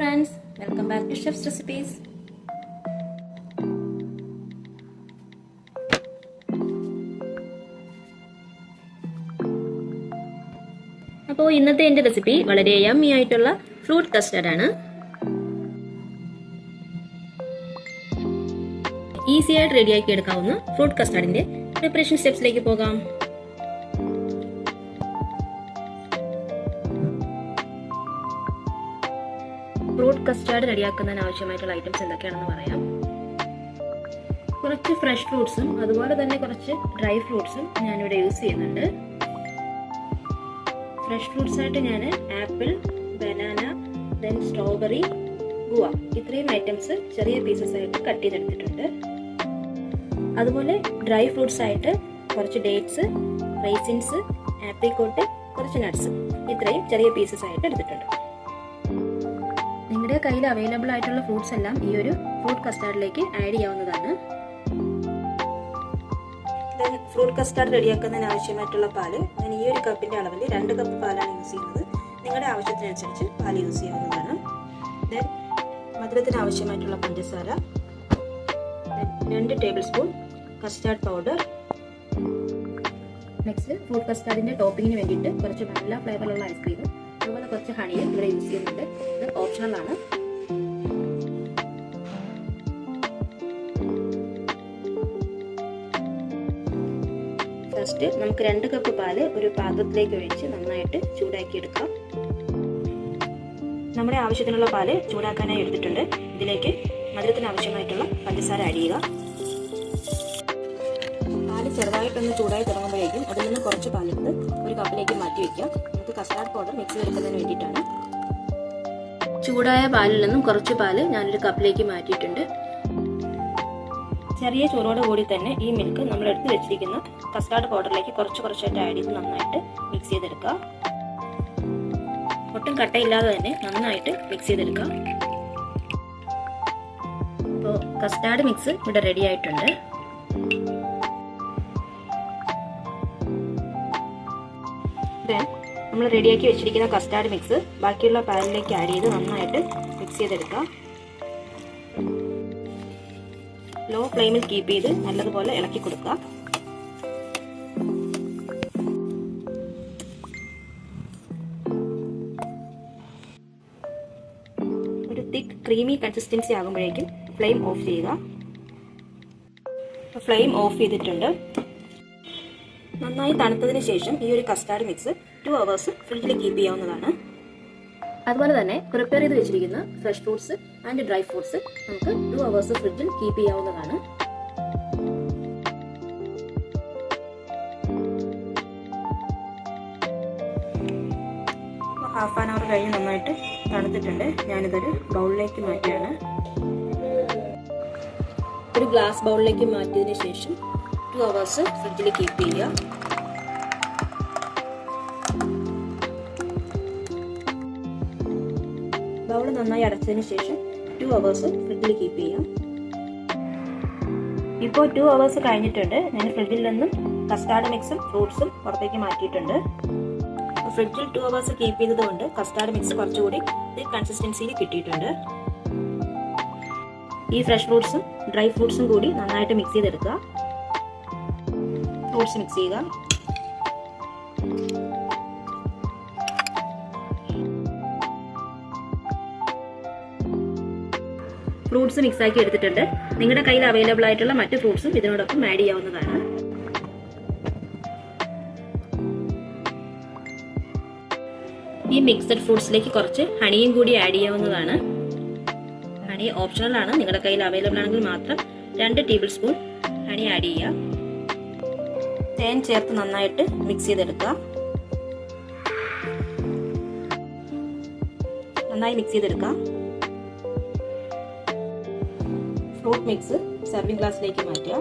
friends, welcome back to Chef's Recipes. അപ്പോൾ ഇന്നത്തെ എൻ്റെ റെസിപ്പി വളരെ യമ്മി ആയിട്ടുള്ള ഫ്രൂട്ട് കസ്റ്റർഡ് ആണ്. ഈസി ആയിട്ട് റെഡിയാക്കി എടുക്കാവുന്ന ഫ്രൂട്ട് കസ്റ്റർഡിന്റെ പ്രിപ്പറേഷൻ സ്റ്റെപ്സിലേക്ക് പോകാം. ഫ്രൂട്ട് കസ്റ്റർഡ് റെഡിയാക്കുന്നതിന് ആവശ്യമായിട്ടുള്ള ഐറ്റംസ് എന്തൊക്കെയാണെന്ന് പറയാം. കുറച്ച് ഫ്രഷ് ഫ്രൂട്ട്സും അതുപോലെ തന്നെ കുറച്ച് ഡ്രൈ ഫ്രൂട്ട്സും ഞാനിവിടെ യൂസ് ചെയ്യുന്നുണ്ട്. ഫ്രഷ് ഫ്രൂട്ട്സ് ആയിട്ട് ഞാൻ apple, banana, then strawberry, guava ഇത്രയും ഐറ്റംസ് ചെറിയ പീസസ് ആയിട്ട് കട്ട് ചെയ്തെടുത്തിട്ടുണ്ട്. അതുപോലെ ഡ്രൈ ഫ്രൂട്ട്സ് ആയിട്ട് കുറച്ച് ഡേറ്റ്സ്, റൈസിൻസ്, ആപ്രിക്കോട്ട്, കുറച്ച് നട്ട്സ് ഇത്രയും ചെറിയ പീസസ് ആയിട്ട് എടുത്തിട്ടുണ്ട്. നിങ്ങളുടെ കയ്യിൽ അവൈലബിൾ ആയിട്ടുള്ള ഫ്രൂട്ട്സ് എല്ലാം ഈ ഒരു ഫ്രൂട്ട് കസ്റ്റാർഡിലേക്ക് ആഡ് ചെയ്യാവുന്നതാണ്. ഫ്രൂട്ട് കസ്റ്റാർഡ് റെഡിയാക്കുന്നതിന് ആവശ്യമായിട്ടുള്ള പാല് ഞാൻ ഈ ഒരു കപ്പിന്റെ അളവിൽ 2 കപ്പ് പാലാണ് യൂസ് ചെയ്യുന്നത്. നിങ്ങളുടെ ആവശ്യത്തിനനുസരിച്ച് പാൽ യൂസ് ചെയ്യാവുന്നതാണ്. ദെൻ മധുരത്തിന് ആവശ്യമായിട്ടുള്ള പഞ്ചസാര, 2 table spoon custard powder. Next fruit കസ്റ്റാർഡിന്റെ ടോപ്പിങ്ങിന് വേണ്ടിയിട്ട് കുറച്ച് നല്ല ഫ്ലേവറുള്ള ഐസ്ക്രീം, അതുപോലെ കുറച്ച് ഹണിയും ഇവിടെ യൂസ് ചെയ്യുന്നുണ്ട്. ഇത് ഓപ്ഷണൽ ആണ്. ഫസ്റ്റ് നമുക്ക് 2 കപ്പ് പാല് ഒരു പാത്രത്തിലേക്ക് ഒഴിച്ച് നന്നായിട്ട് ചൂടാക്കി എടുക്കാം. നമ്മുടെ ആവശ്യത്തിനുള്ള പാല് ചൂടാക്കാനായി എടുത്തിട്ടുണ്ട്. ഇതിലേക്ക് മധുരത്തിന് ആവശ്യമായിട്ടുള്ള പഞ്ചസാര ആഡ് ചെയ്യുക. പാല് ചെറുതായിട്ടൊന്ന് ചൂടായി തുടങ്ങുമ്പോഴേക്കും അതിൽ നിന്ന് കുറച്ച് പാലെടുത്ത് ഒരു കപ്പിലേക്ക് മാറ്റി വയ്ക്കാം. നമുക്ക് കസ്റ്റാർഡ് പൗഡർ മിക്സ് ചെയ്തെടുക്കുന്നതിന് വേണ്ടിയിട്ടാണ്. ചൂടായ പാലിൽ നിന്നും കുറച്ച് പാല് ഞാനൊരു കപ്പിലേക്ക് മാറ്റിയിട്ടുണ്ട്. ചെറിയ ചൂടോട് കൂടി തന്നെ ഈ മിൽക്ക് നമ്മൾ എടുത്ത് വെച്ചിരിക്കുന്ന കസ്റ്റാർഡ് പൗഡറിലേക്ക് കുറച്ചായിട്ട് ആഡ് ചെയ്ത് നന്നായിട്ട് മിക്സ് ചെയ്തെടുക്കുക. ഒട്ടും കട്ടയില്ലാതെ തന്നെ നന്നായിട്ട് മിക്സ് ചെയ്തെടുക്കുക. അപ്പോൾ കസ്റ്റാർഡ് മിക്സ് ഇവിടെ റെഡി ആയിട്ടുണ്ട്. നമ്മൾ റെഡിയാക്കി വെച്ചിരിക്കുന്ന കസ്റ്റാർഡ് മിക്സ് ബാക്കിയുള്ള പാലിലേക്ക് ആഡ് ചെയ്ത് നന്നായിട്ട് മിക്സ് ചെയ്തെടുക്കുക. ലോ ഫ്ലെയിമിൽ കീപ്പ് ചെയ്ത് നല്ലതുപോലെ ഇളക്കി കൊടുക്കുക. ഒരു തിക്ക് ക്രീമി കൺസിസ്റ്റൻസി ആകുമ്പോഴേക്കും ഫ്ലെയിം ഓഫ് ചെയ്യുക. ഫ്ലെയിം ഓഫ് ചെയ്തിട്ടുണ്ട്. നന്നായി തണുത്തതിന് ശേഷം ഈ ഒരു കസ്റ്റാർഡ് മിക്സ് 2 hours ഫ്രിഡ്ജിൽ കീപ്പ് ചെയ്യാവുന്നതാണ്. അതുപോലെ തന്നെ പ്രിപ്പയർ ചെയ്ത് വെച്ചിരിക്കുന്ന fresh fruits and dry fruits നമുക്ക് 2 hours ഫ്രിഡ്ജിൽ കീപ്പ് ചെയ്യാവുന്നതാണ്. ഹാഫ് ആൻ അവർ കഴിഞ്ഞ് നന്നായിട്ട് തണുത്തിട്ടുണ്ട്. ഞാനിതൊരു ബൗളിലേക്ക് മാറ്റുകയാണ്. ഒരു ഗ്ലാസ് ബൗളിലേക്ക് മാറ്റിയതിന് ശേഷം 2 hours ഫ്രിഡ്ജിൽ കീപ്പ് ചെയ്യുക. ബൗൾ നന്നായി അടച്ചതിന് ശേഷം 2 hours ഫ്രിഡ്ജിൽ കീപ്പ് ചെയ്യാം. ഇപ്പോൾ 2 hours കഴിഞ്ഞിട്ടുണ്ട്. ഞാൻ ഫ്രിഡ്ജിൽ നിന്നും കസ്റ്റാർഡ് മിക്സും ഫ്രൂട്ട്സും പുറത്തേക്ക് മാറ്റിയിട്ടുണ്ട്. ഫ്രിഡ്ജിൽ 2 hours കീപ്പ് ചെയ്തത് കൊണ്ട് കസ്റ്റാർഡ് മിക്സ് കുറച്ചുകൂടി കൺസിസ്റ്റൻസിയിൽ കിട്ടിയിട്ടുണ്ട്. ഈ ഫ്രഷ് ഫ്രൂട്ട്സും ഡ്രൈ ഫ്രൂട്ട്സും കൂടി നന്നായിട്ട് മിക്സ് ചെയ്തെടുക്കുക. ഫ്രൂട്ട്സ് മിക്സ് ചെയ്യുക. ഫ്രൂട്ട്സ് മിക്സ് ആക്കി എടുത്തിട്ടുണ്ട്. നിങ്ങളുടെ കയ്യിൽ അവൈലബിൾ ആയിട്ടുള്ള മറ്റ് ഫ്രൂട്ട്സും ഇതിനോടൊപ്പം ആഡ് ചെയ്യാവുന്നതാണ്. ഈ മിക്സഡ് ഫ്രൂട്ട്സിലേക്ക് കുറച്ച് ഹണിയും കൂടി ആഡ് ചെയ്യാവുന്നതാണ്. ഹണി ഓപ്ഷണൽ ആണ്. നിങ്ങളുടെ കയ്യിൽ അവൈലബിൾ ആണെങ്കിൽ മാത്രം 2 ടേബിൾ സ്പൂൺ ഹണി ആഡ് ചെയ്യുക. തേൻ ചേർത്ത് നന്നായിട്ട് മിക്സ് ചെയ്തെടുക്കുക. നന്നായി മിക്സ് ചെയ്തെടുക്കുക. ഫ്രൂട്ട് മിക്സ് സെർവിംഗ് ഗ്ലാസ്സിലേക്ക് മാറ്റുക.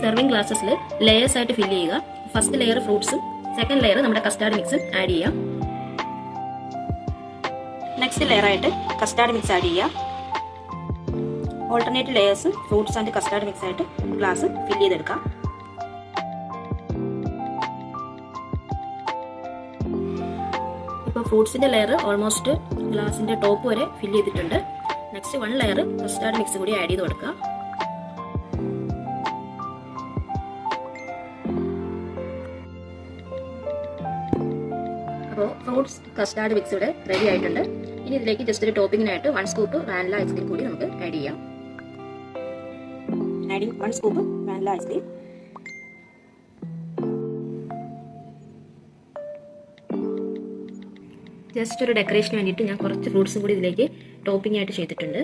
സെർവിംഗ് ഗ്ലാസ്സസിൽ ലെയേഴ്സ് ആയിട്ട് ഫില്ല് ചെയ്യുക. ഫസ്റ്റ് ലെയർ ഫ്രൂട്ട്സും സെക്കൻഡ് ലെയർ നമ്മുടെ കസ്റ്റാർഡ് മിക്സും ആഡ് ചെയ്യാം. നെക്സ്റ്റ് ലെയർ ആയിട്ട് കസ്റ്റാർഡ് മിക്സ് ആഡ് ചെയ്യുക. Alternate layers fruits and custard mix ആയിട്ട് ഗ്ലാസ് ഫില്ല് ചെയ്തെടുക്കാം. ഇപ്പോൾ അപ്പോൾ ഫ്രൂട്ട്സിൻ്റെ ലെയർ ഓൾമോസ്റ്റ് ഗ്ലാസിൻ്റെ ടോപ്പ് വരെ ഫില്ല് ചെയ്തിട്ടുണ്ട്. നെക്സ്റ്റ് 1 ലെയർ കസ്റ്റാർഡ് മിക്സ് കൂടി ആഡ് ചെയ്ത് കൊടുക്കുക. അപ്പോൾ ഫ്രൂട്ട്സ് കസ്റ്റാർഡ് മിക്സ് ഇവിടെ റെഡി ആയിട്ടുണ്ട്. ഇനി ഇതിലേക്ക് ജസ്റ്റ് ഒരു ടോപ്പിങ്ങിനായിട്ട് 1 സ്കൂപ്പ് വാനില ഐസ്ക്രീം കൂടി നമുക്ക് ആഡ് ചെയ്യാം. Adding 1 scoop vanilla ice cream. Just ഒരു ഡെക്കറേഷന് വേണ്ടിയിട്ട് ഞാൻ കുറച്ച് ഫ്രൂട്ട്സും കൂടി ഇതിലേക്ക് ടോപ്പിംഗ് ആയിട്ട് ചെയ്തിട്ടുണ്ട്.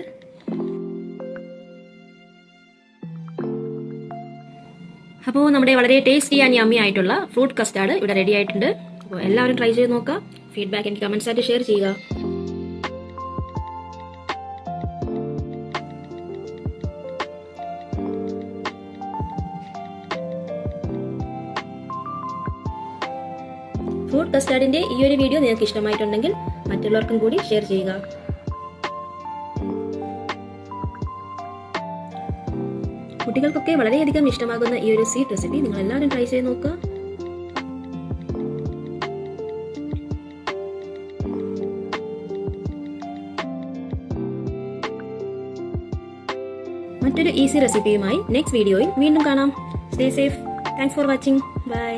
അപ്പോൾ നമ്മുടെ വളരെ ടേസ്റ്റി ആൻഡ് യമ്മി ആയിട്ടുള്ള ഫ്രൂട്ട് കസ്റ്റാർഡ് ഇവിടെ റെഡി ആയിട്ടുണ്ട്. അപ്പോൾ എല്ലാവരും ട്രൈ ചെയ്ത് നോക്കുക. ഫീഡ്ബാക്ക് എനിക്ക് കമന്റ്സ് ആയിട്ട് ഷെയർ ചെയ്യുക. ഫ്രൂട്ട് കസ്റ്റാർഡിന്റെ ഈ ഒരു വീഡിയോ നിങ്ങൾക്ക് ഇഷ്ടമായിട്ടുണ്ടെങ്കിൽ മറ്റുള്ളവർക്കും കൂടി ഷെയർ ചെയ്യുക. കുട്ടികൾക്കൊക്കെ വളരെയധികം ഇഷ്ടമാകുന്ന ഈ ഒരു സ്വീറ്റ് റെസിപ്പി നിങ്ങൾ എല്ലാവരും ട്രൈ ചെയ്ത് നോക്കുക. മറ്റൊരു ഈസി റെസിപ്പിയുമായി നെക്സ്റ്റ് വീഡിയോയിൽ വീണ്ടും കാണാം. Stay safe. Thanks for watching. By.